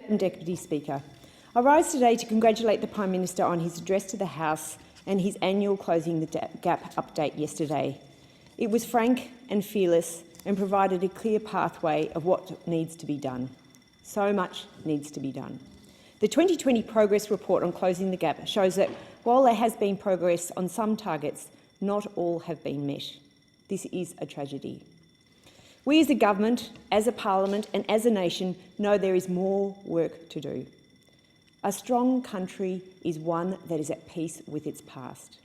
Deputy Speaker, I rise today to congratulate the Prime Minister on his address to the House and his annual Closing the Gap update yesterday. It was frank and fearless and provided a clear pathway of what needs to be done. So much needs to be done. The 2020 Progress Report on Closing the Gap shows that while there has been progress on some targets, not all have been met. This is a tragedy. We as a government, as a parliament and as a nation know there is more work to do. A strong country is one that is at peace with its past.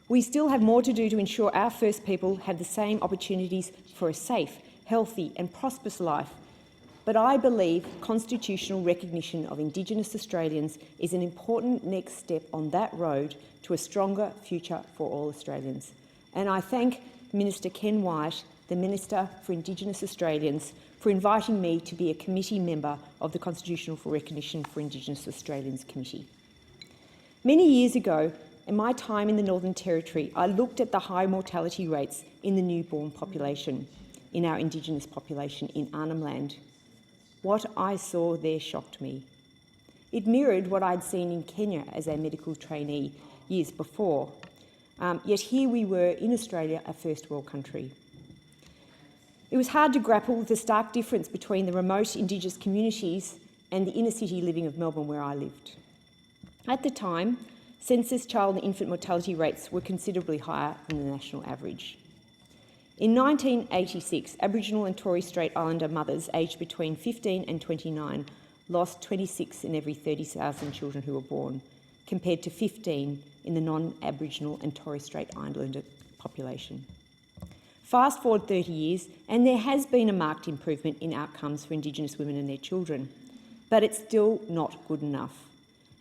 We still have more to do to ensure our First People have the same opportunities for a safe, healthy and prosperous life. But I believe constitutional recognition of Indigenous Australians is an important next step on that road to a stronger future for all Australians. And I thank Minister Ken Wyatt, the Minister for Indigenous Australians, for inviting me to be a committee member of the Constitutional Recognition for Indigenous Australians Committee. Many years ago, in my time in the Northern Territory, I looked at the high mortality rates in the newborn population, in our Indigenous population in Arnhem Land. What I saw there shocked me. It mirrored what I'd seen in Kenya as a medical trainee years before. Yet here we were in Australia, a first world country. It was hard to grapple with the stark difference between the remote Indigenous communities and the inner city living of Melbourne where I lived. At the time, census child and infant mortality rates were considerably higher than the national average. In 1986, Aboriginal and Torres Strait Islander mothers aged between 15 and 29 lost 26 in every 30,000 children who were born, compared to 15 in the non-Aboriginal and Torres Strait Islander population. Fast forward 30 years, and there has been a marked improvement in outcomes for Indigenous women and their children, but it's still not good enough,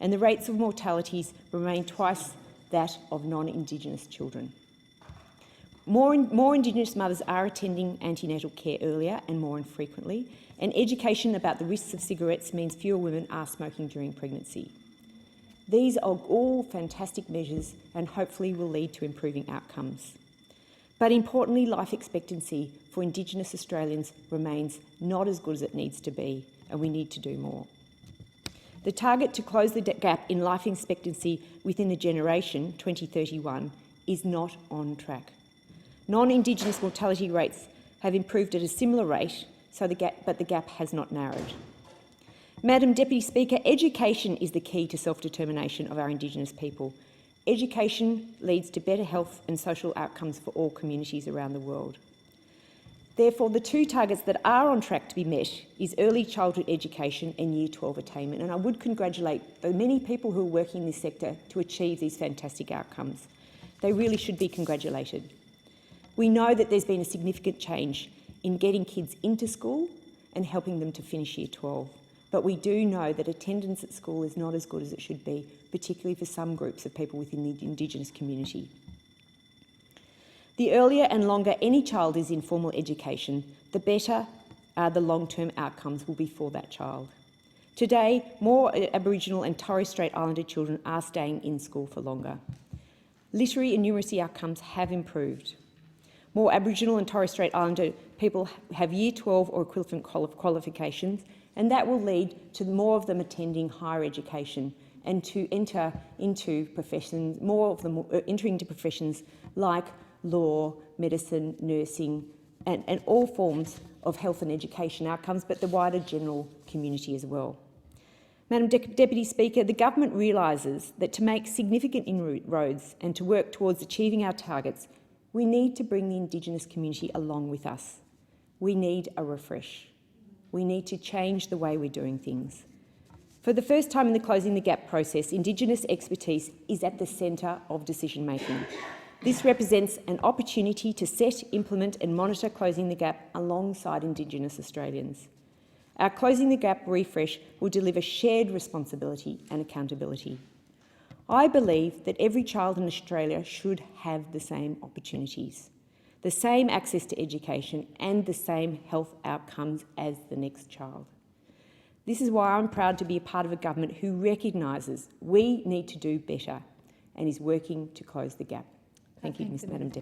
and the rates of mortalities remain twice that of non-Indigenous children. More Indigenous mothers are attending antenatal care earlier and more infrequently, and education about the risks of cigarettes means fewer women are smoking during pregnancy. These are all fantastic measures and hopefully will lead to improving outcomes. But importantly, life expectancy for Indigenous Australians remains not as good as it needs to be, and we need to do more. The target to close the gap in life expectancy within a generation, 2031, is not on track. Non-Indigenous mortality rates have improved at a similar rate, but the gap has not narrowed. Madam Deputy Speaker, education is the key to self-determination of our Indigenous people. Education leads to better health and social outcomes for all communities around the world. Therefore, the two targets that are on track to be met is early childhood education and Year 12 attainment, and I would congratulate the many people who are working in this sector to achieve these fantastic outcomes. They really should be congratulated. We know that there's been a significant change in getting kids into school and helping them to finish Year 12. But we do know that attendance at school is not as good as it should be, particularly for some groups of people within the Indigenous community. The earlier and longer any child is in formal education, the better the long-term outcomes will be for that child. Today, more Aboriginal and Torres Strait Islander children are staying in school for longer. Literary and numeracy outcomes have improved. More Aboriginal and Torres Strait Islander people have Year 12 or equivalent qualifications, and that will lead to more of them attending higher education and to enter into professions, more of them entering into professions like law, medicine, nursing, and all forms of health and education outcomes, but the wider general community as well. Madam Deputy Speaker, the government realises that to make significant inroads and to work towards achieving our targets, we need to bring the Indigenous community along with us. We need a refresh. We need to change the way we're doing things. For the first time in the Closing the Gap process, Indigenous expertise is at the centre of decision-making. This represents an opportunity to set, implement and monitor Closing the Gap alongside Indigenous Australians. Our Closing the Gap refresh will deliver shared responsibility and accountability. I believe that every child in Australia should have the same opportunities, the same access to education and the same health outcomes as the next child. This is why I'm proud to be a part of a government who recognises we need to do better and is working to close the gap. Thank you, Madam Deputy.